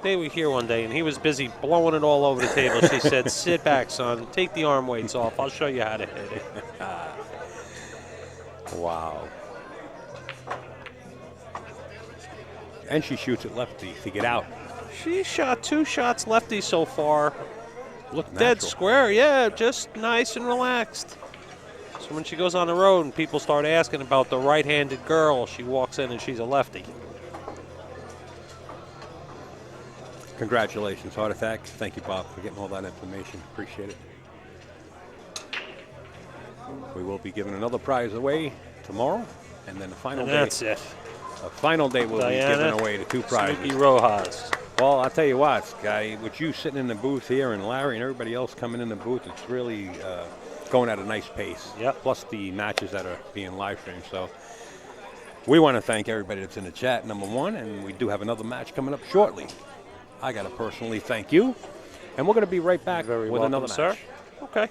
[SPEAKER 3] They were here one day, and he was busy blowing it all over the table. She said, "Sit back, son. Take the arm weights off. I'll show you how to hit it."
[SPEAKER 1] Wow. And she shoots it lefty to get out.
[SPEAKER 3] She shot 2 shots lefty so far.
[SPEAKER 1] Look
[SPEAKER 3] Dead
[SPEAKER 1] natural.
[SPEAKER 3] square, yeah, just nice and relaxed. So when she goes on the road and people start asking about the right-handed girl, she walks in and she's a lefty.
[SPEAKER 1] Congratulations, Heart Attack. Thank you, Bob, for getting all that information. Appreciate it. We will be giving another prize away tomorrow, and then the final
[SPEAKER 3] And
[SPEAKER 1] day.
[SPEAKER 3] that's it.
[SPEAKER 1] The final day we'll be
[SPEAKER 3] Diana,
[SPEAKER 1] giving away the 2 prizes.
[SPEAKER 3] Snooki Rojas.
[SPEAKER 1] Well, I'll tell you what, Guy, with you sitting in the booth here and Larry and everybody else coming in the booth, it's really going at a nice pace.
[SPEAKER 3] Yep.
[SPEAKER 1] Plus the matches that are being live streamed. So we want to thank everybody that's in the chat, number one, and we do have another match coming up shortly. I got to personally thank you, and we're going to be right back
[SPEAKER 3] Very
[SPEAKER 1] with
[SPEAKER 3] welcome,
[SPEAKER 1] another
[SPEAKER 3] sir.
[SPEAKER 1] match.
[SPEAKER 3] Okay.